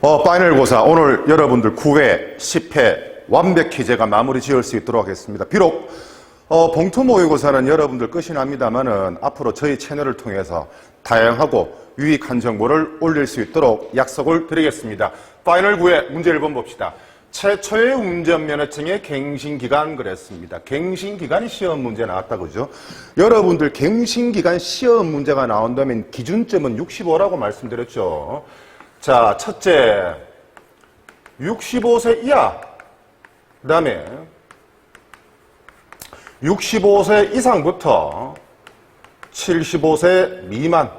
파이널 고사 오늘 여러분들 9회, 10회 완벽히 제가 마무리 지을 수 있도록 하겠습니다. 비록 봉투 모의고사는 여러분들 끝이 납니다만은 앞으로 저희 채널을 통해서 다양하고 유익한 정보를 올릴 수 있도록 약속을 드리겠습니다. 파이널 9회 문제 1번 봅시다. 최초의 운전면허증의 갱신기간 그랬습니다. 갱신기간이 시험 문제 나왔다 그죠? 여러분들 갱신기간 시험 문제가 나온다면 기준점은 65라고 말씀드렸죠. 자, 첫째 65세 이하, 그 다음에 65세 이상부터 75세 미만,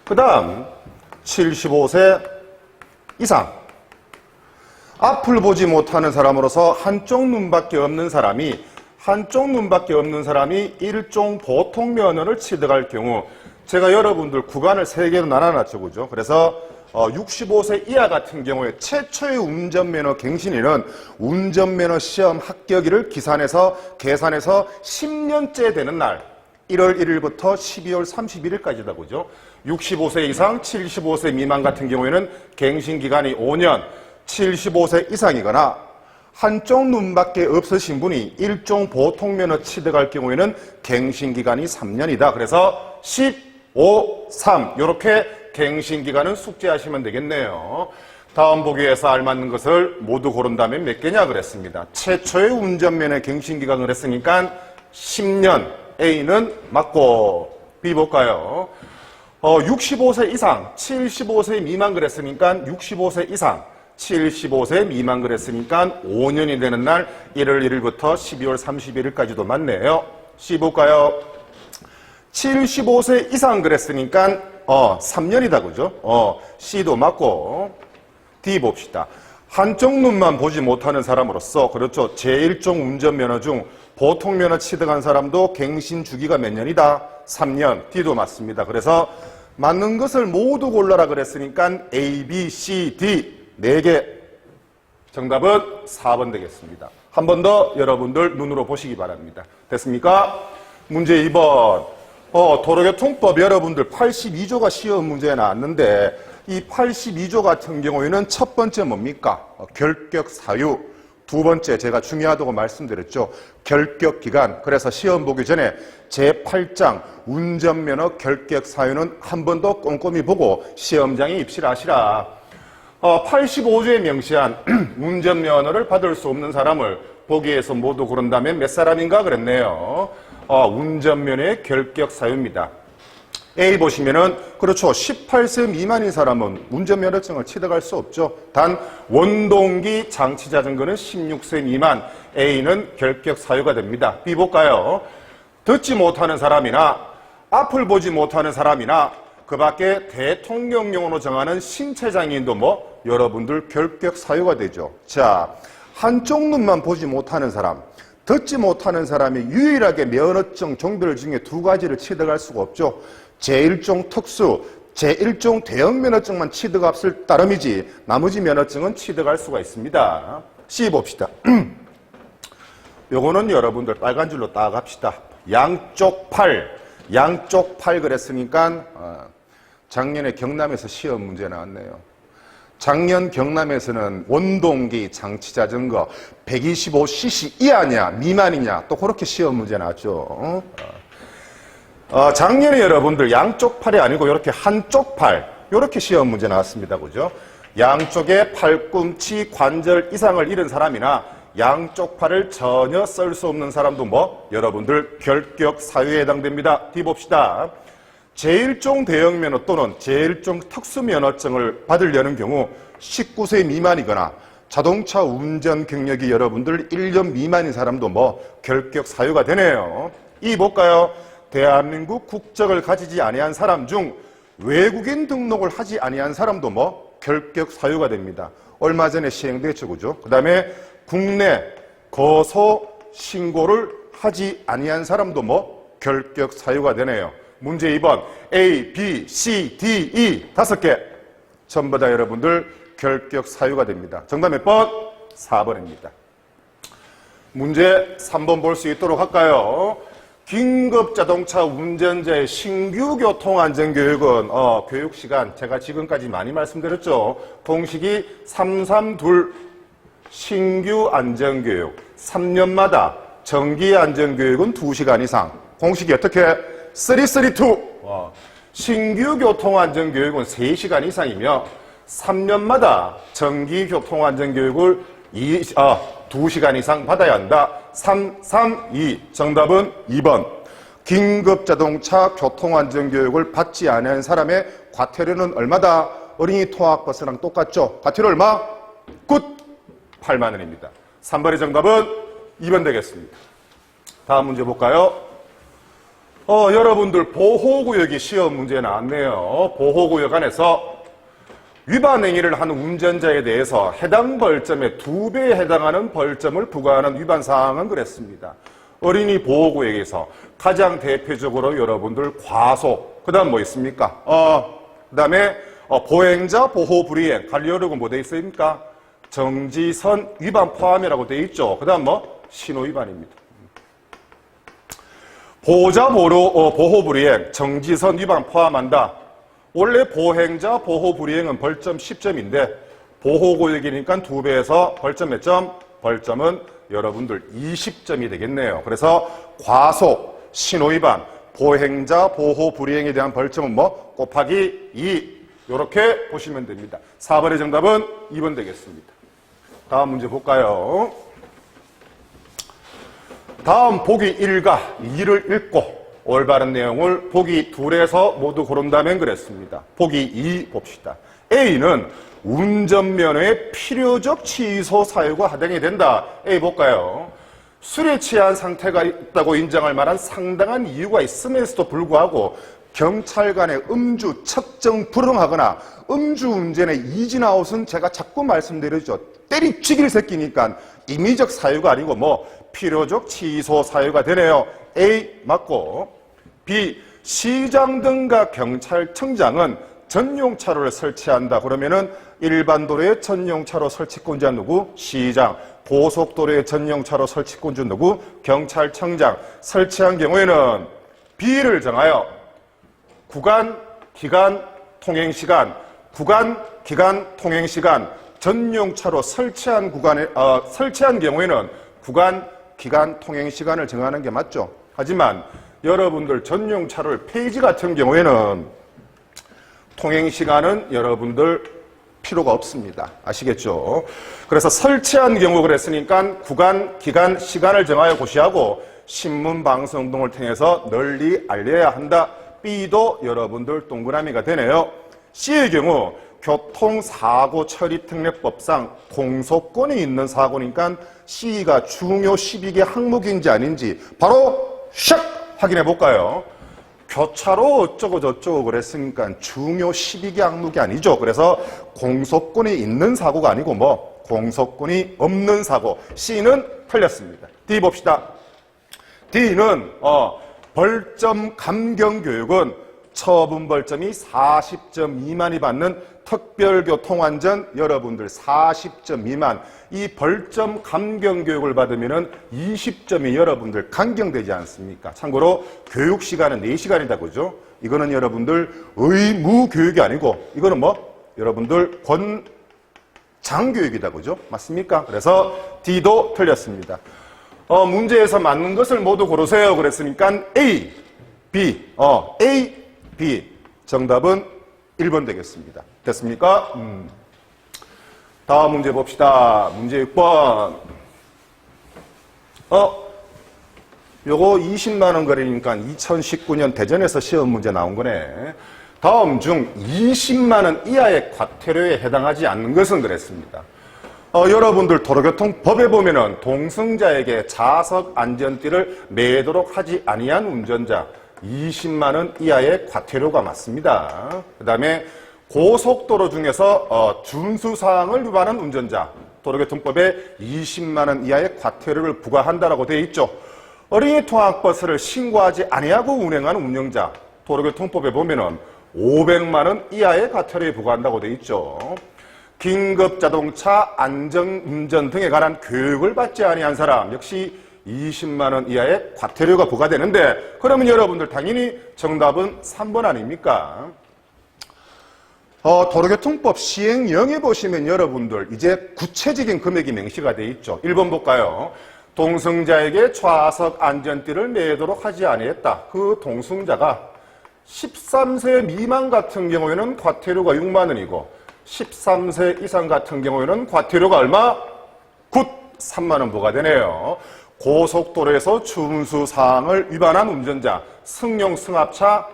그 다음 75세 이상. 앞을 보지 못하는 사람으로서 한쪽 눈밖에 없는 사람이 일종 보통 면허를 취득할 경우, 제가 여러분들 구간을 3개로 나눠놨죠, 그죠? 그래서 65세 이하 같은 경우에 최초의 운전면허 갱신일은 운전면허 시험 합격일을 계산해서 10년째 되는 날 1월 1일부터 12월 31일까지다, 그죠? 65세 이상, 75세 미만 같은 경우에는 갱신기간이 5년, 75세 이상이거나 한쪽 눈밖에 없으신 분이 일종 보통면허 취득할 경우에는 갱신기간이 3년이다. 그래서 15, 3 이렇게 갱신기간은 숙지하시면 되겠네요. 다음 보기에서 알맞는 것을 모두 고른다면 몇 개냐 그랬습니다. 최초의 운전면허 갱신기간을 했으니까 10년, A는 맞고, B 볼까요? 65세 이상, 75세 미만 그랬으니까 65세 이상, 75세 미만 그랬으니까 5년이 되는 날 1월 1일부터 12월 31일까지도 맞네요. C 볼까요? 75세 이상 그랬으니까 3년이다, 그죠? C도 맞고. D 봅시다. 한쪽 눈만 보지 못하는 사람으로서, 그렇죠, 제1종 운전면허 중 보통면허 취득한 사람도 갱신 주기가 몇 년이다? 3년. D도 맞습니다. 그래서 맞는 것을 모두 골라라 그랬으니까 A, B, C, D 4개. 정답은 4번 되겠습니다. 한 번 더 여러분들 눈으로 보시기 바랍니다. 됐습니까? 문제 2번. 도로교통법 여러분들 82조가 시험 문제에 나왔는데 이 82조 같은 경우에는 첫 번째 뭡니까? 결격 사유. 두 번째 제가 중요하다고 말씀드렸죠. 결격 기간. 그래서 시험 보기 전에 제8장 운전면허 결격 사유는 한 번 더 꼼꼼히 보고 시험장에 입시를 하시라. 85조에 명시한 운전면허를 받을 수 없는 사람을 보기에서 모두 고른다면 몇 사람인가 그랬네요. 운전면허의 결격 사유입니다. A 보시면은, 그렇죠, 18세 미만인 사람은 운전면허증을 취득할 수 없죠. 단 원동기 장치자전거는 16세 미만, A는 결격 사유가 됩니다. B 볼까요? 듣지 못하는 사람이나 앞을 보지 못하는 사람이나 그 밖에 대통령령으로 정하는 신체장애인도 여러분들 결격 사유가 되죠. 자, 한쪽 눈만 보지 못하는 사람, 듣지 못하는 사람이 유일하게 면허증 종별 중에 2가지를 취득할 수가 없죠. 제1종 특수, 제1종 대형 면허증만 취득할 따름이지 나머지 면허증은 취득할 수가 있습니다. C 봅시다. 요거는 여러분들 빨간 줄로 딱 합시다. 양쪽 팔 그랬으니까 작년에 경남에서 시험 문제 나왔네요. 작년 경남에서는 원동기 장치자전거 125cc 이하냐 미만이냐 또 그렇게 시험 문제 나왔죠. 작년에 여러분들 양쪽 팔이 아니고 이렇게 한쪽 팔 이렇게 시험 문제 나왔습니다. 그죠? 양쪽에 팔꿈치 관절 이상을 잃은 사람이나 양쪽 팔을 전혀 쓸 수 없는 사람도 여러분들 결격 사유에 해당됩니다. D 봅시다. 제1종 대형면허 또는 제1종 특수면허증을 받으려는 경우 19세 미만이거나 자동차 운전 경력이 여러분들 1년 미만인 사람도 결격 사유가 되네요. 이 볼까요? 대한민국 국적을 가지지 아니한 사람 중 외국인 등록을 하지 아니한 사람도 결격 사유가 됩니다. 얼마 전에 시행됐죠, 그죠? 그 다음에 국내 거소 신고를 하지 아니한 사람도 결격 사유가 되네요. 문제 2번 A, B, C, D, E 5개 전부 다 여러분들 결격 사유가 됩니다. 정답 몇 번? 4번입니다. 문제 3번 볼 수 있도록 할까요? 긴급자동차 운전자의 신규 교통안전교육은 교육시간 제가 지금까지 많이 말씀드렸죠. 공식이 332 신규 안전교육 3년마다 정기 안전교육은 2시간 이상. 공식이 어떻게? 332 신규 교통안전교육은 3시간 이상이며 3년마다 정기 교통안전교육을 2시간 이상 받아야 한다. 332 정답은 2번. 긴급자동차 교통안전교육을 받지 않은 사람의 과태료는 얼마다? 어린이 통학버스랑 똑같죠? 과태료 얼마? 굿! 8만 원입니다. 3번의 정답은 2번 되겠습니다. 다음 문제 볼까요? 여러분들 보호구역이 시험 문제에 나왔네요. 보호구역 안에서 위반 행위를 한 운전자에 대해서 해당 벌점의 2배에 해당하는 벌점을 부과하는 위반 사항은 그랬습니다. 어린이 보호구역에서 가장 대표적으로 여러분들 과속, 그 다음 뭐 있습니까? 그 다음에 보행자 보호 불이행, 관리어록은 뭐 돼 있습니까? 정지선 위반 포함이라고 돼 있죠. 그 다음 뭐? 신호 위반입니다. 보호자 보호 불이행, 정지선 위반 포함한다. 원래 보행자 보호 불이행은 벌점 10점인데 보호구역이니까 2배에서 벌점 몇 점? 벌점은 여러분들 20점이 되겠네요. 그래서 과속, 신호위반, 보행자 보호 불이행에 대한 벌점은 뭐? 곱하기 2 이렇게 보시면 됩니다. 4번의 정답은 2번 되겠습니다. 다음 문제 볼까요? 다음 보기 1과 2를 읽고 올바른 내용을 보기 2에서 모두 고른다면 그랬습니다. 보기 2 봅시다. A는 운전면허의 필요적 취소 사유가 하등이 된다. A 볼까요? 술에 취한 상태가 있다고 인정할 만한 상당한 이유가 있음에도 불구하고 경찰관의 음주 측정 불응하거나 음주운전의 이진아웃은 제가 자꾸 말씀드리죠. 때리치기를 새끼니까 임의적 사유가 아니고 뭐 필요적 취소 사유가 되네요. A 맞고. B. 시장 등과 경찰청장은 전용 차로를 설치한다. 그러면은 일반 도로에 전용 차로 설치권자 누구? 시장. 고속도로에 전용 차로 설치권자 누구? 경찰청장. 설치한 경우에는 B를 정하여 구간, 기간, 통행시간, 구간, 기간, 통행시간, 전용 차로 설치한 설치한 경우에는 구간, 기간, 통행시간을 정하는 게 맞죠. 하지만 여러분들 전용 차로를 폐지 같은 경우에는 통행시간은 여러분들 필요가 없습니다. 아시겠죠? 그래서 설치한 경우 그랬으니까 구간, 기간, 시간을 정하여 고시하고 신문, 방송 등을 통해서 널리 알려야 한다. B도 여러분들 동그라미가 되네요. C의 경우 교통사고처리특례법상 공소권이 있는 사고니까 C가 중요 12개 항목인지 아닌지 바로 샥 확인해 볼까요? 교차로 어쩌고 저쩌고 그랬으니까 중요 12개 항목이 아니죠. 그래서 공소권이 있는 사고가 아니고 뭐 공소권이 없는 사고. C는 틀렸습니다. D 봅시다. D는 벌점 감경 교육은 처분 벌점이 40점 미만이 받는 특별교통안전 여러분들 40점 미만 이 벌점 감경 교육을 받으면은 20점이 여러분들 감경되지 않습니까? 참고로 교육 시간은 4시간이다 그죠? 이거는 여러분들 의무 교육이 아니고 이거는 뭐 여러분들 권장 교육이다 그죠? 맞습니까? 그래서 D도 틀렸습니다. 문제에서 맞는 것을 모두 고르세요. 그랬으니까 A, B, A, B. 정답은 1번 되겠습니다. 됐습니까? 다음 문제 봅시다. 문제 6번. 요거 20만원 거리니까 2019년 대전에서 시험 문제 나온 거네. 다음 중 20만원 이하의 과태료에 해당하지 않는 것은 그랬습니다. 여러분들 도로교통법에 보면은 동승자에게 자석 안전띠를 매도록 하지 아니한 운전자 20만원 이하의 과태료가 맞습니다. 그 다음에 고속도로 중에서 준수사항을 위반한 운전자 도로교통법에 20만원 이하의 과태료를 부과한다라고 되어 있죠. 어린이 통학버스를 신고하지 아니하고 운행한 운영자 도로교통법에 보면은 500만원 이하의 과태료에 부과한다고 되어 있죠. 긴급자동차 안전운전 등에 관한 교육을 받지 아니한 사람 역시 20만 원 이하의 과태료가 부과되는데, 그러면 여러분들 당연히 정답은 3번 아닙니까? 도로교통법 시행령에 보시면 여러분들 이제 구체적인 금액이 명시가 되어 있죠. 1번 볼까요? 동승자에게 좌석 안전띠를 내도록 하지 아니했다. 그 동승자가 13세 미만 같은 경우에는 과태료가 6만 원이고 13세 이상 같은 경우에는 과태료가 얼마? 굿 3만 원 부과되네요. 고속도로에서 준수사항을 위반한 운전자, 승용 승합차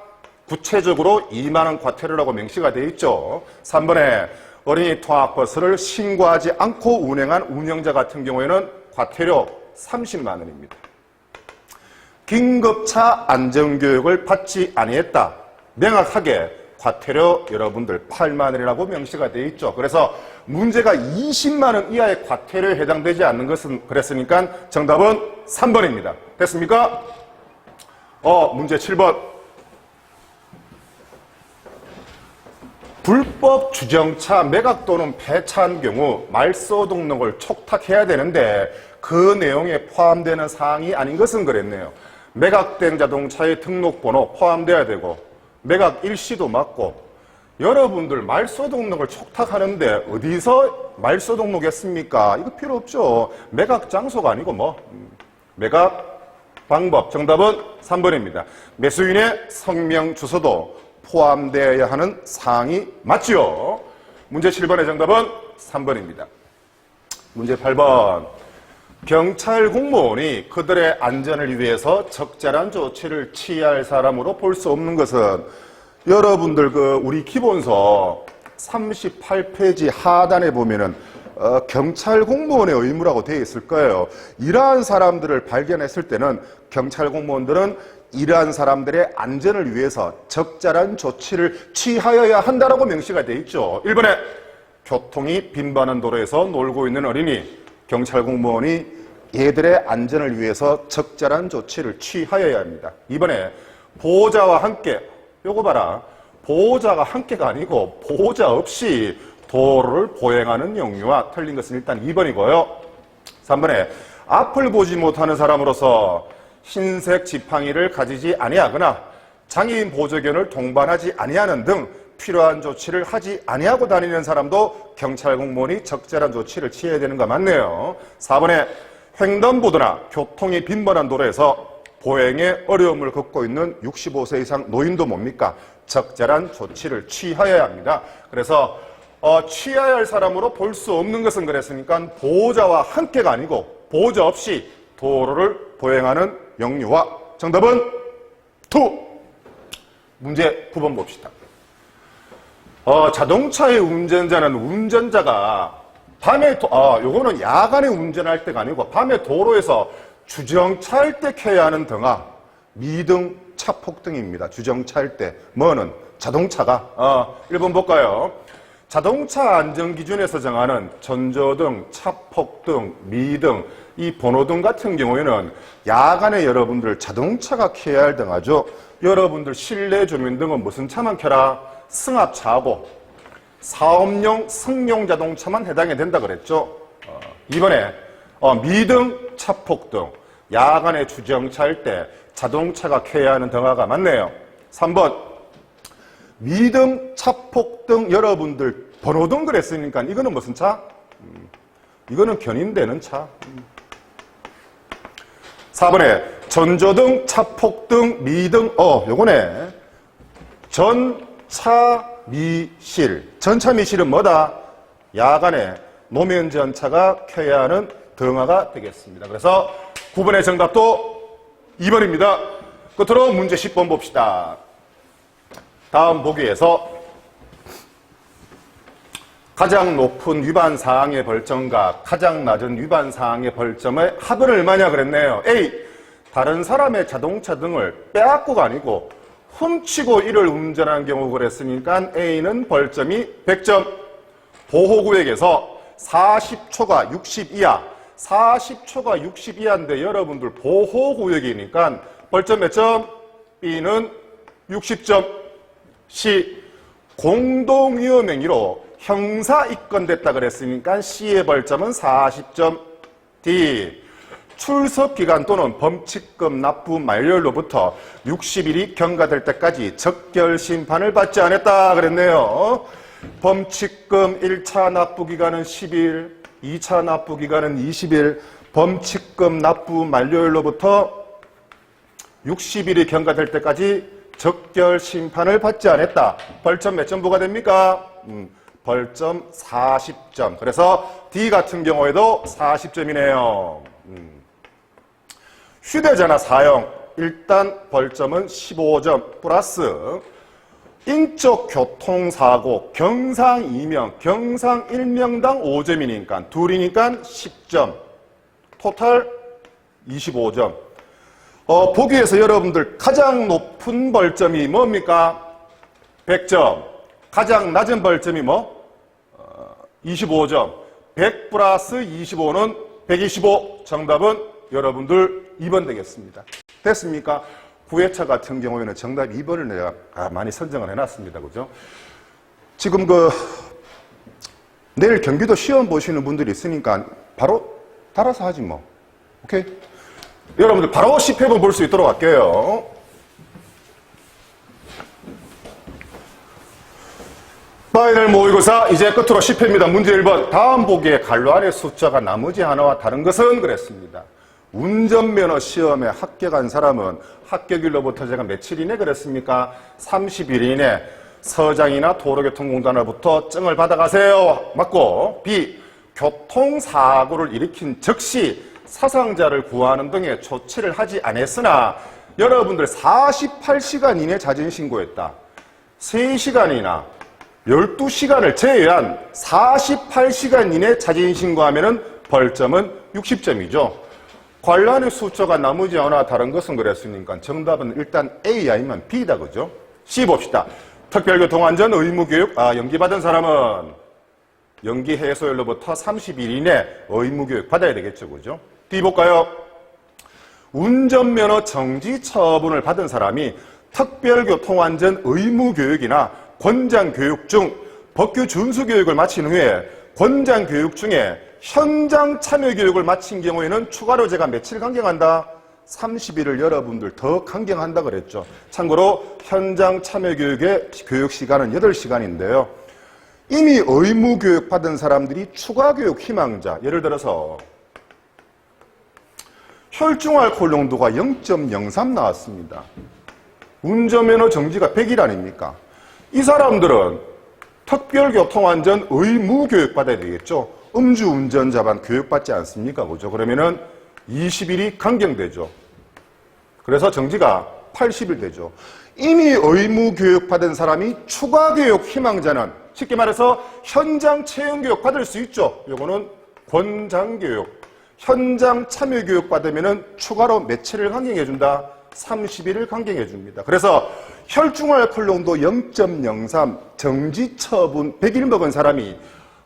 구체적으로 2만 원 과태료라고 명시가 되어 있죠. 3번에 어린이 통학버스를 신고하지 않고 운행한 운영자 같은 경우에는 과태료 30만 원입니다. 긴급차 안전교육을 받지 아니했다. 명확하게 과태료 여러분들 8만 원이라고 명시가 되어 있죠. 그래서 문제가 20만 원 이하의 과태료에 해당되지 않는 것은 그랬으니까 정답은 3번입니다. 됐습니까? 문제 7번. 불법 주정차 매각 또는 폐차한 경우 말소 등록을 촉탁해야 되는데 그 내용에 포함되는 사항이 아닌 것은 그랬네요. 매각된 자동차의 등록번호 포함돼야 되고 매각 일시도 맞고, 여러분들 말소 등록을 촉탁하는데 어디서 말소 등록했습니까? 이거 필요 없죠. 매각 장소가 아니고 매각 방법. 정답은 3번입니다. 매수인의 성명 주소도 포함되어야 하는 사항이 맞죠. 문제 7번의 정답은 3번입니다. 문제 8번. 경찰 공무원이 그들의 안전을 위해서 적절한 조치를 취할 사람으로 볼 수 없는 것은 여러분들 우리 기본서 38페이지 하단에 보면은 경찰 공무원의 의무라고 되어 있을 거예요. 이러한 사람들을 발견했을 때는 경찰 공무원들은 이러한 사람들의 안전을 위해서 적절한 조치를 취하여야 한다라고 명시가 되어 있죠. 1번에 교통이 빈번한 도로에서 놀고 있는 어린이, 경찰 공무원이 얘들의 안전을 위해서 적절한 조치를 취하여야 합니다. 2번에 보호자와 함께, 요거 봐라. 보호자가 함께가 아니고 보호자 없이 도로를 보행하는 영유아, 틀린 것은 일단 2번이고요. 3번에 앞을 보지 못하는 사람으로서 흰색 지팡이를 가지지 아니하거나 장애인 보조견을 동반하지 아니하는 등 필요한 조치를 하지 아니하고 다니는 사람도 경찰 공무원이 적절한 조치를 취해야 되는 거 맞네요. 4번에 횡단보도나 교통이 빈번한 도로에서 보행에 어려움을 겪고 있는 65세 이상 노인도 뭡니까? 적절한 조치를 취하여야 합니다. 그래서 취해야 할 사람으로 볼 수 없는 것은 그랬으니까 보호자와 함께가 아니고 보호자 없이 도로를 보행하는 영유아. 정답은 2. 문제 9번 봅시다. 자동차의 운전자는 운전자가 밤에 요거는 야간에 운전할 때가 아니고 밤에 도로에서 주정차할 때 켜야 하는 등화, 미등, 차폭등입니다. 주정차할 때 뭐는 자동차가 1번 볼까요? 자동차 안전기준에서 정하는 전조등, 차폭등, 미등, 이 번호등 같은 경우에는 야간에 여러분들 자동차가 켜야 할 등하죠. 여러분들 실내 조명등은 무슨 차만 켜라? 승합차하고 사업용 승용 자동차만 해당이 된다 그랬죠. 2번에 미등, 차폭등, 야간에 주정차할 때 자동차가 켜야 하는 등화가 맞네요. 3번 미등, 차폭등 여러분들 번호등 그랬으니까 이거는 무슨 차? 이거는 견인되는 차. 4번에 전조등, 차폭등, 미등, 요거네. 전차미실. 전차미실은 뭐다? 야간에 노면전차가 켜야 하는 등화가 되겠습니다. 그래서 9번의 정답도 2번입니다. 끝으로 문제 10번 봅시다. 다음 보기에서 가장 높은 위반 사항의 벌점과 가장 낮은 위반 사항의 벌점의 합은 얼마냐 그랬네요. A. 다른 사람의 자동차 등을 빼앗고가 아니고 훔치고 이를 운전한 경우 그랬으니까 A는 벌점이 100점. 보호구역에서 40초가 60 이하, 40초가 60 이하인데 여러분들 보호구역이니까 벌점 몇 점? B는 60점. C. 공동위험행위로 형사 입건됐다 그랬으니까 C의 벌점은 40점. D. 출석기간 또는 범칙금 납부 만료일로부터 60일이 경과될 때까지 적결심판을 받지 않았다 그랬네요. 범칙금 1차 납부기간은 10일, 2차 납부기간은 20일, 범칙금 납부 만료일로부터 60일이 경과될 때까지 적결심판을 받지 않았다. 벌점 몇 점 부과됩니까? 벌점 40점. 그래서 D 같은 경우에도 40점이네요. 휴대전화 사용, 일단 벌점은 15점 플러스 인적 교통사고, 경상 2명, 경상 1명당 5점이니까 둘이니까 10점, 토탈 25점. 보기에서 여러분들 가장 높은 벌점이 뭡니까? 100점. 가장 낮은 벌점이 뭐? 25점. 100 플러스 25는 125. 정답은 여러분들 2번 되겠습니다. 됐습니까? 9회차 같은 경우에는 정답 2번을 내가 많이 선정을 해놨습니다. 그죠? 지금 내일 경기도 시험 보시는 분들이 있으니까 바로 따라서 하지 뭐. 오케이? 여러분들 바로 10회분 볼 수 있도록 할게요. 파이널 모의고사 이제 끝으로 10회입니다. 문제 1번. 다음 보기에 갈로 안의 숫자가 나머지 하나와 다른 것은 그랬습니다. 운전면허 시험에 합격한 사람은 합격일로부터 제가 며칠 이내 그랬습니까? 30일 이내 서장이나 도로교통공단으로부터 증을 받아가세요. 맞고. B. 교통사고를 일으킨 즉시 사상자를 구하는 등의 조치를 하지 않았으나 여러분들 48시간 이내 자진신고했다. 3시간이나 12시간을 제외한 48시간 이내 자진신고하면 벌점은 60점이죠. 관련의 숫자가 나머지 하나 다른 것은 그랬으니까 정답은 일단 A 아니면 B다. 그죠? C 봅시다. 특별교통안전 의무교육 연기받은 사람은 연기 해소일로부터 30일 이내 의무교육 받아야 되겠죠. 그죠? D 볼까요? 운전면허 정지 처분을 받은 사람이 특별교통안전 의무교육이나 권장교육 중 법규 준수교육을 마친 후에 권장교육 중에 현장 참여교육을 마친 경우에는 추가로 제가 며칠 강경한다? 30일을 여러분들 더 강경한다 그랬죠. 참고로 현장 참여교육의 교육시간은 8시간인데요. 이미 의무교육 받은 사람들이 추가교육 희망자, 예를 들어서 혈중알코올 농도가 0.03 나왔습니다. 운전면허 정지가 100일 아닙니까? 이 사람들은 특별교통안전 의무교육 받아야 되겠죠. 음주운전자만 교육받지 않습니까? 그죠? 그러면은 20일이 강경되죠. 그래서 정지가 80일 되죠. 이미 의무교육 받은 사람이 추가교육 희망자는 쉽게 말해서 현장 체험교육 받을 수 있죠. 요거는 권장교육. 현장 참여교육 받으면은 추가로 며칠을 강경해준다? 30일을 강경해줍니다. 그래서 혈중알코올 농도 0.03 정지 처분 100일 먹은 사람이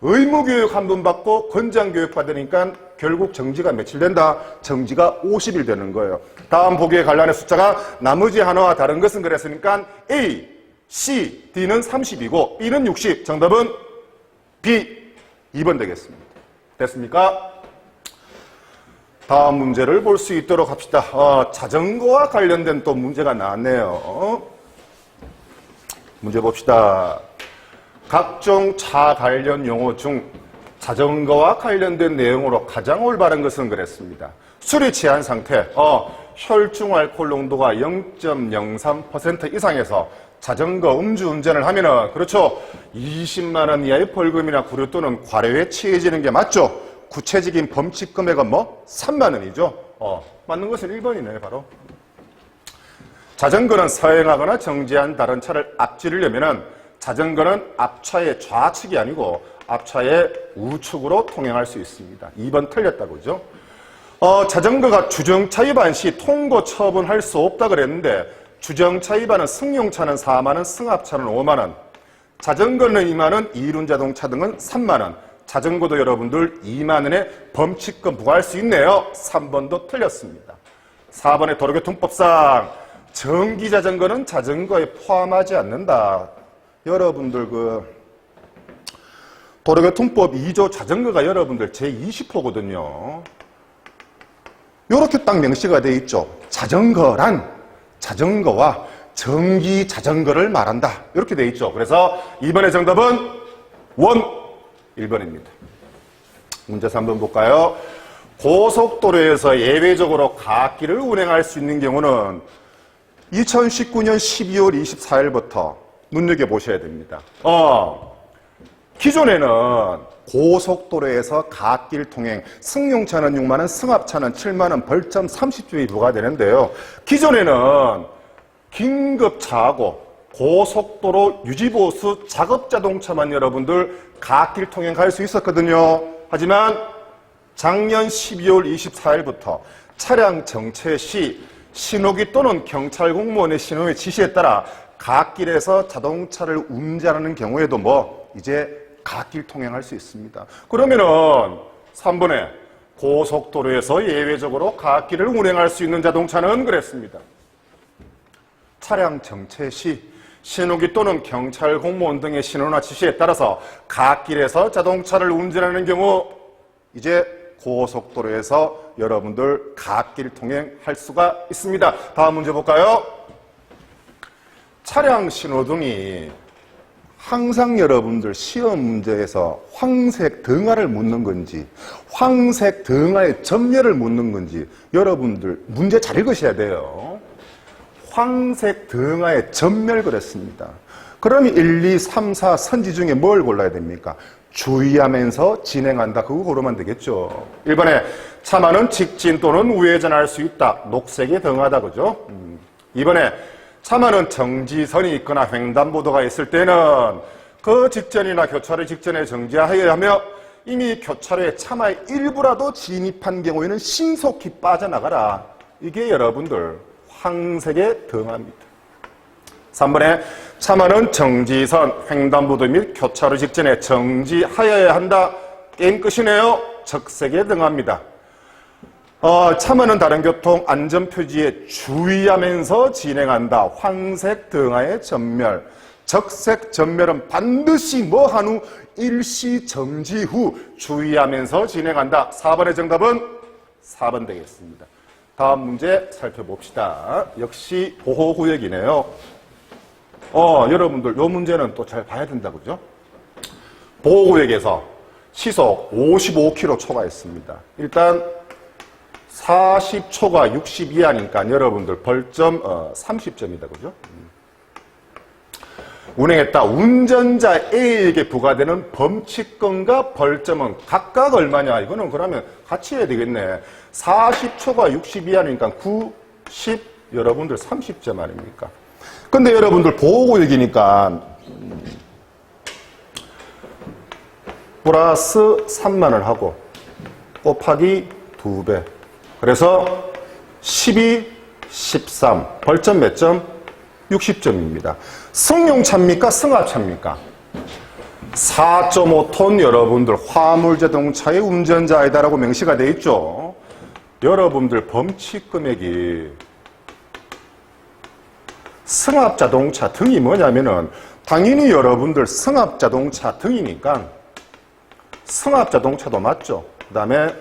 의무교육 한 번 받고 권장교육 받으니까 결국 정지가 며칠 된다? 정지가 50일 되는 거예요. 다음 보기에 관련의 숫자가 나머지 하나와 다른 것은 그랬으니까 A, C, D는 30이고 B는 60. 정답은 B, 2번 되겠습니다. 됐습니까? 다음 문제를 볼 수 있도록 합시다. 자전거와 관련된 또 문제가 나왔네요. 문제 봅시다. 각종 차 관련 용어 중 자전거와 관련된 내용으로 가장 올바른 것은 그랬습니다. 술이 취한 상태, 혈중알코올 농도가 0.03% 이상에서 자전거 음주운전을 하면은, 그렇죠, 20만 원 이하의 벌금이나 구류 또는 과료에 처해지는 게 맞죠? 구체적인 범칙 금액은 뭐? 3만 원이죠. 맞는 것은 1번이네요, 바로. 자전거는 서행하거나 정지한 다른 차를 앞지르려면은 자전거는 앞차의 좌측이 아니고 앞차의 우측으로 통행할 수 있습니다. 2번 틀렸다고 그죠? 자전거가 주정차 위반 시 통고 처분할 수 없다 그랬는데 주정차 위반은 승용차는 4만 원, 승합차는 5만 원, 자전거는 2만 원, 이륜자동차 등은 3만 원. 자전거도 여러분들 2만 원의 범칙금 부과할 수 있네요. 3번도 틀렸습니다. 4번의 도로교통법상 전기자전거는 자전거에 포함하지 않는다. 여러분들 도로교통법 2조 자전거가 여러분들 제20호거든요. 이렇게 딱 명시가 되어 있죠. 자전거란 자전거와 전기 자전거를 말한다. 이렇게 되어 있죠. 그래서 이번의 정답은 1번입니다. 문제 3번 볼까요? 고속도로에서 예외적으로 갓길을 운행할 수 있는 경우는 2019년 12월 24일부터 눈여겨보셔야 됩니다. 기존에는 고속도로에서 갓길 통행, 승용차는 6만원, 승합차는 7만원, 벌점 30점이 부과되는데요. 기존에는 긴급차하고 고속도로 유지보수 작업자동차만 여러분들 갓길 통행 갈 수 있었거든요. 하지만 작년 12월 24일부터 차량 정체 시 신호기 또는 경찰 공무원의 신호의 지시에 따라 갓길에서 자동차를 운전하는 경우에도 이제 갓길 통행할 수 있습니다. 그러면은 3번에 고속도로에서 예외적으로 갓길을 운행할 수 있는 자동차는 그랬습니다. 차량 정체 시 신호기 또는 경찰 공무원 등의 신호나 지시에 따라서 갓길에서 자동차를 운전하는 경우 이제 고속도로에서 여러분들 갓길 통행할 수가 있습니다. 다음 문제 볼까요? 차량 신호등이 항상 여러분들 시험 문제에서 황색 등화를 묻는 건지 황색 등화의 전멸을 묻는 건지 여러분들 문제 잘 읽으셔야 돼요. 황색 등화의 전멸 그랬습니다. 그러면 1, 2, 3, 4 선지 중에 뭘 골라야 됩니까? 주의하면서 진행한다. 그거 고르면 되겠죠. 1번에 차만은 직진 또는 우회전할 수 있다. 녹색이 등하다. 그죠? 2번에 차만은 정지선이 있거나 횡단보도가 있을 때는 그 직전이나 교차로 직전에 정지하여야 하며 이미 교차로에 차마의 일부라도 진입한 경우에는 신속히 빠져나가라. 이게 여러분들 황색의 등화입니다. 3번에 차만은 정지선, 횡단보도 및 교차로 직전에 정지하여야 한다. 게임 끝이네요. 적색의 등화입니다. 차만은 다른 교통 안전표지에 주의하면서 진행한다. 황색 등화의 전멸. 적색 전멸은 반드시 한 후 일시 정지 후 주의하면서 진행한다. 4번의 정답은 4번 되겠습니다. 다음 문제 살펴봅시다. 역시 보호구역이네요. 여러분들 이 문제는 또 잘 봐야 된다. 그죠? 보호구역에서 시속 55km 초과했습니다. 일단 40초가 60 이하니까 여러분들 벌점 30점이다. 그죠? 운행했다. 운전자 A에게 부과되는 범칙금과 벌점은 각각 얼마냐? 이거는 그러면 같이 해야 되겠네. 40초가 60 이하니까 9, 10, 여러분들 30점 아닙니까? 근데 여러분들 보호구역이니까 플러스 3만을 하고 곱하기 2배. 그래서 12, 13. 벌점 몇 점? 60점입니다. 승용차입니까? 승합차입니까? 4.5톤 여러분들 화물자동차의 운전자이다라고 명시가 되어 있죠. 여러분들 범칙 금액이 승합자동차 등이 뭐냐면은 당연히 여러분들 승합자동차 등이니까 승합자동차도 맞죠. 그 다음에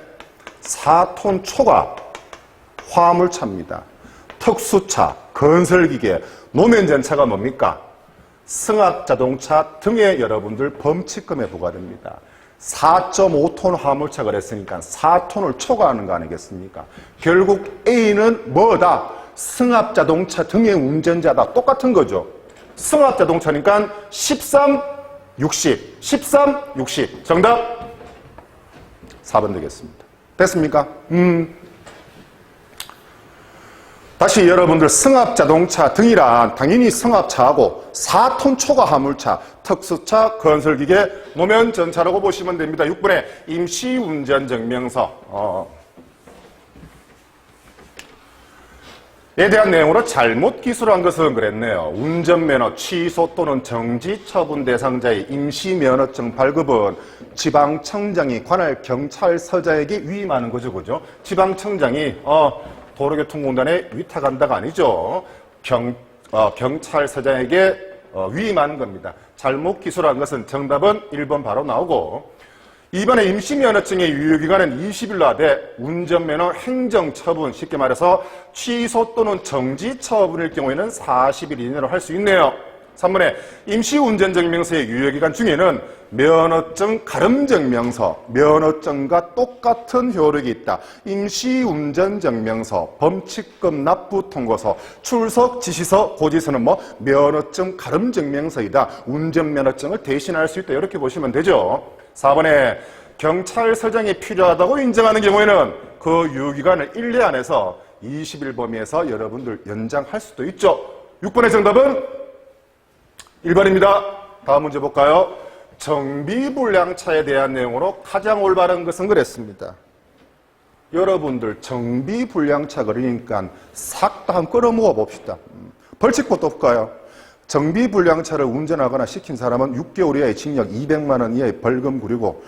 4톤 초과 화물차입니다. 특수차, 건설기계, 노면전차가 뭡니까? 승합자동차 등의 여러분들 범칙금에 부과됩니다. 4.5톤 화물차 그랬으니까 4톤을 초과하는 거 아니겠습니까? 결국 A는 뭐다? 승합자동차 등의 운전자다. 똑같은 거죠. 승합자동차니까 13, 60. 13, 60. 정답 4번 되겠습니다. 됐습니까? 다시 여러분들 승합자동차 등이란 당연히 승합차하고 4톤 초과 화물차, 특수차, 건설기계, 노면전차라고 보시면 됩니다. 6번에 임시운전증명서 에 대한 내용으로 잘못 기술한 것은 그랬네요. 운전면허 취소 또는 정지 처분 대상자의 임시면허증 발급은 지방청장이 관할 경찰서장에게 위임하는 거죠. 그죠? 지방청장이 도로교통공단에 위탁한다가 아니죠. 경찰서장에게 위임하는 겁니다. 잘못 기술한 것은 정답은 1번 바로 나오고 2번에 임시면허증의 유효기간은 20일로 하되 운전면허 행정처분, 쉽게 말해서 취소 또는 정지 처분일 경우에는 40일 이내로 할 수 있네요. 3번에 임시운전증명서의 유효기간 중에는 면허증 가름증명서, 면허증과 똑같은 효력이 있다. 임시운전증명서, 범칙금 납부 통고서, 출석 지시서, 고지서는 면허증 가름증명서이다. 운전면허증을 대신할 수 있다. 이렇게 보시면 되죠. 4번에 경찰서장이 필요하다고 인정하는 경우에는 그 유효기간을 1년 안에서 20일 범위에서 여러분들 연장할 수도 있죠. 6번의 정답은 1번입니다. 다음 문제 볼까요? 정비불량차에 대한 내용으로 가장 올바른 것은 그랬습니다. 여러분들 정비불량차 그러니까 싹 다 한번 끌어모아 봅시다. 벌칙부터 볼까요? 정비불량차를 운전하거나 시킨 사람은 6개월 이하의 징역 200만 원 이하의 벌금 그리고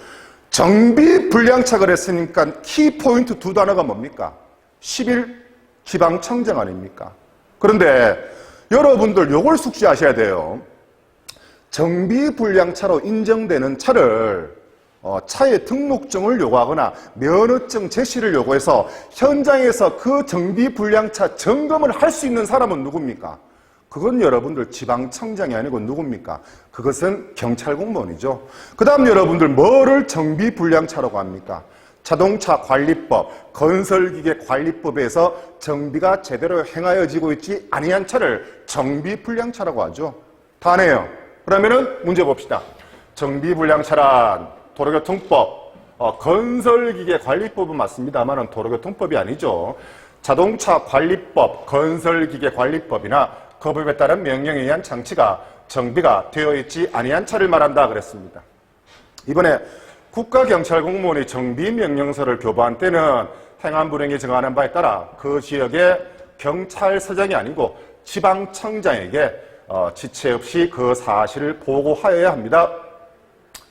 정비불량차 그랬으니까 키포인트 두 단어가 뭡니까? 10일 지방청정 아닙니까? 그런데 여러분들 요걸 숙지하셔야 돼요. 정비불량차로 인정되는 차를 차의 등록증을 요구하거나 면허증 제시를 요구해서 현장에서 그 정비불량차 점검을 할 수 있는 사람은 누굽니까? 그건 여러분들 지방청장이 아니고 누굽니까? 그것은 경찰 공무원이죠. 그 다음 여러분들 뭐를 정비불량차라고 합니까? 자동차 관리법, 건설기계 관리법에서 정비가 제대로 행하여지고 있지 아니한 차를 정비불량차라고 하죠. 다네요. 그러면은 문제 봅시다. 정비불량차란 도로교통법, 건설기계 관리법은 맞습니다만 도로교통법이 아니죠. 자동차 관리법, 건설기계 관리법이나 그 법에 따른 명령에 의한 장치가 정비가 되어 있지 아니한 차를 말한다 그랬습니다. 이번에 국가경찰공무원이 정비명령서를 교부한 때는 행한 불행이 정하는 바에 따라 그 지역의 경찰서장이 아니고 지방청장에게 지체 없이 그 사실을 보고하여야 합니다.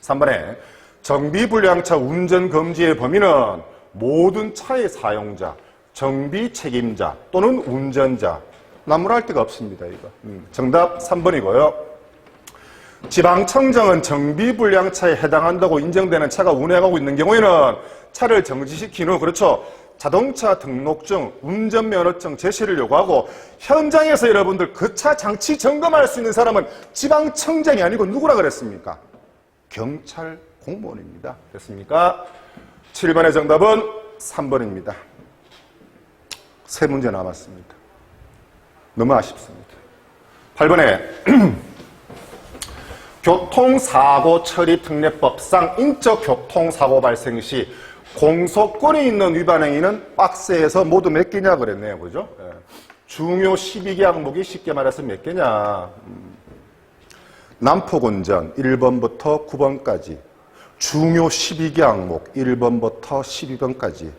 3번에 정비불량차 운전금지의 범위는 모든 차의 사용자, 정비 책임자 또는 운전자, 나무랄 데가 없습니다. 이거. 정답 3번이고요. 지방청장은 정비불량차에 해당한다고 인정되는 차가 운행하고 있는 경우에는 차를 정지시킨 후, 그렇죠, 자동차 등록증, 운전면허증 제시를 요구하고 현장에서 여러분들 그 차 장치 점검할 수 있는 사람은 지방청장이 아니고 누구라 그랬습니까? 경찰 공무원입니다. 됐습니까? 7번의 정답은 3번입니다. 세 문제 남았습니다. 너무 아쉽습니다. 8번에 교통사고 처리 특례법상 인적 교통사고 발생 시 공소권이 있는 위반 행위는 박스에서 모두 몇 개냐 그랬네요. 그죠? 중요 12개 항목이 쉽게 말해서 몇 개냐. 난폭운전 1번부터 9번까지 중요 12개 항목 1번부터 12번까지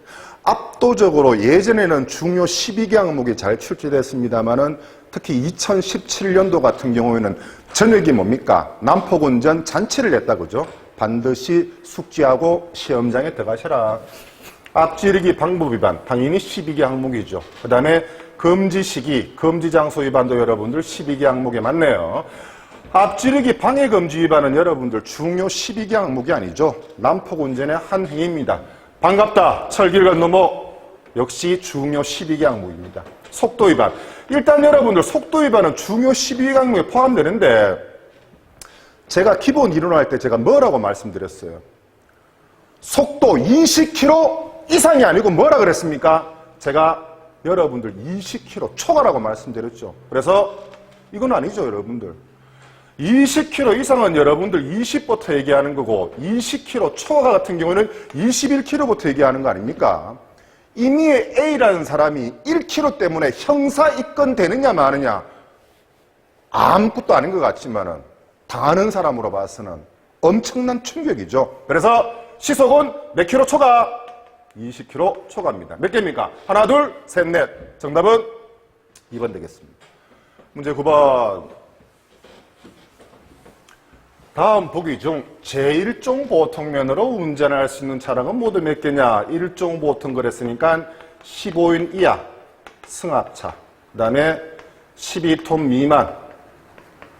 압도적으로 예전에는 중요 12개 항목이 잘 출제됐습니다만은 특히 2017년도 같은 경우에는 전역이 뭡니까? 난폭운전 잔치를 냈다 그죠? 반드시 숙지하고 시험장에 들어가셔라. 앞지르기 방법 위반 당연히 12개 항목이죠. 그 다음에 금지 시기, 금지 장소 위반도 여러분들 12개 항목에 맞네요. 앞지르기 방해 금지 위반은 여러분들 중요 12개 항목이 아니죠. 난폭운전의 한 행위입니다. 반갑다. 철길 건너목 역시 중요 12개 항목입니다. 속도 위반. 일단 여러분들 속도 위반은 중요 12개 항목에 포함되는데 제가 기본 이론할 때 제가 뭐라고 말씀드렸어요? 속도 20km 이상이 아니고 뭐라 그랬습니까? 제가 여러분들 20km 초과라고 말씀드렸죠. 그래서 이건 아니죠, 여러분들. 20km 이상은 여러분들 20부터 얘기하는 거고 20km 초과 같은 경우는 21km부터 얘기하는 거 아닙니까? 이미 A라는 사람이 1km 때문에 형사 입건되느냐 마느냐 아무것도 아닌 것 같지만은 당하는 사람으로 봐서는 엄청난 충격이죠. 그래서 시속은 몇 킬로 초과? 20km 초과입니다. 몇 개입니까? 하나, 둘, 셋, 넷. 정답은 2번 되겠습니다. 문제 9번. 다음 보기 중 제1종 보통면허로 운전할 수 있는 차량은 모두 몇 개냐? 1종 보통 그랬으니까 15인 이하 승합차, 그 다음에 12톤 미만,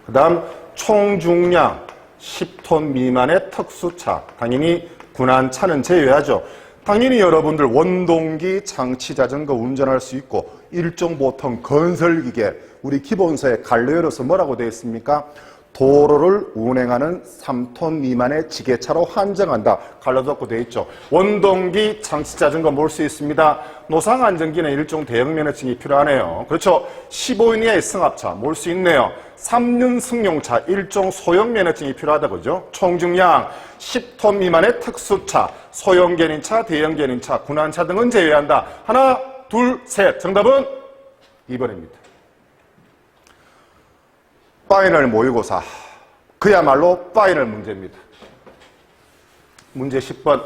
그 다음 총중량 10톤 미만의 특수차, 당연히 군안차는 제외하죠. 당연히 여러분들 원동기 장치자전거 운전할 수 있고 일종 보통 건설기계 우리 기본서에 갈려열어서 뭐라고 되어 있습니까? 도로를 운행하는 3톤 미만의 지게차로 한정한다. 갈라놓고 되어 있죠. 원동기 장치자전거 몰 수 있습니다. 노상안전기는 일종 대형 면허증이 필요하네요. 그렇죠. 15인 이하의 승합차 몰 수 있네요. 3륜 승용차 일종 소형 면허증이 필요하다 그죠. 총중량 10톤 미만의 특수차, 소형 견인차, 대형 견인차, 군안차 등은 제외한다. 하나, 둘, 셋. 정답은 2번입니다. 파이널 모의고사. 그야말로 파이널 문제입니다. 문제 10번.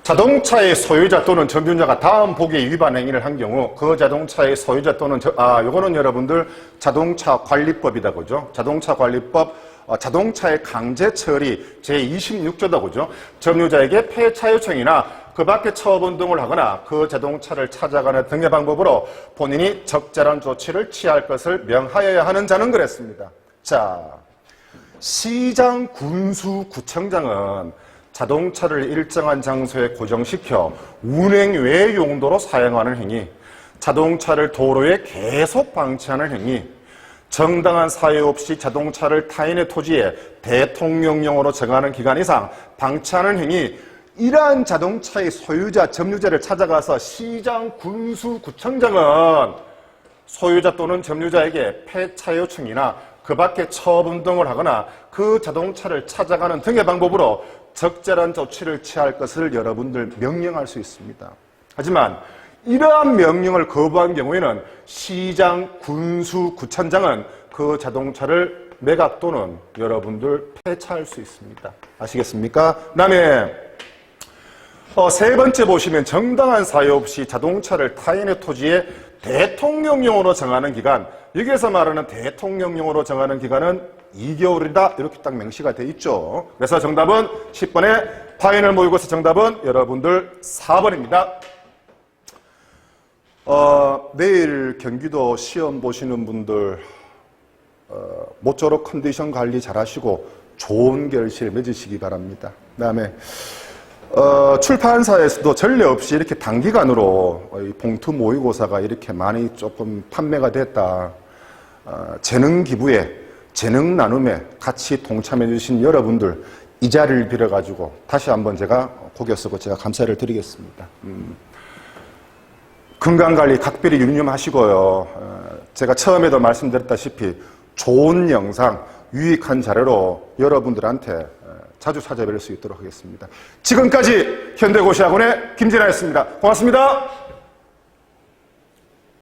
자동차의 소유자 또는 점유자가 다음 보기에 위반 행위를 한 경우 그 자동차의 소유자 또는 요거는 여러분들 자동차 관리법이다 그죠? 자동차 관리법 자동차의 강제 처리 제26조다 그죠? 점유자에게 폐차 요청이나 그 밖에 처분 등을 하거나 그 자동차를 찾아가는 등의 방법으로 본인이 적절한 조치를 취할 것을 명하여야 하는 자는 그랬습니다. 자, 시장, 군수, 구청장은 자동차를 일정한 장소에 고정시켜 운행 외 용도로 사용하는 행위, 자동차를 도로에 계속 방치하는 행위, 정당한 사유 없이 자동차를 타인의 토지에 대통령령으로 정하는 기간 이상 방치하는 행위, 이러한 자동차의 소유자, 점유자를 찾아가서 시장, 군수, 구청장은 소유자 또는 점유자에게 폐차 요청이나 그 밖에 처분 등을 하거나 그 자동차를 찾아가는 등의 방법으로 적절한 조치를 취할 것을 여러분들 명령할 수 있습니다. 하지만 이러한 명령을 거부한 경우에는 시장, 군수, 구청장은 그 자동차를 매각 또는 여러분들 폐차할 수 있습니다. 아시겠습니까? 그 다음에 세 번째 보시면 정당한 사유 없이 자동차를 타인의 토지에 대통령령으로 정하는 기간, 여기에서 말하는 대통령령으로 정하는 기간은 2개월이다 이렇게 딱 명시가 돼 있죠. 그래서 정답은 10번의 파이널 모의고사 정답은 여러분들 4번입니다. 내일 경기도 시험 보시는 분들 모쪼록 컨디션 관리 잘 하시고 좋은 결실 맺으시기 바랍니다. 그 다음에 출판사에서도 전례 없이 이렇게 단기간으로 봉투 모의고사가 이렇게 많이 조금 판매가 됐다. 재능 기부에, 재능 나눔에 같이 동참해 주신 여러분들 이 자리를 빌어가지고 다시 한번 제가 고개 숙여 제가 감사를 드리겠습니다. 건강관리 각별히 유념하시고요. 제가 처음에도 말씀드렸다시피 좋은 영상, 유익한 자료로 여러분들한테 자주 찾아뵐 수 있도록 하겠습니다. 지금까지 현대고시학원의 김진아였습니다. 고맙습니다.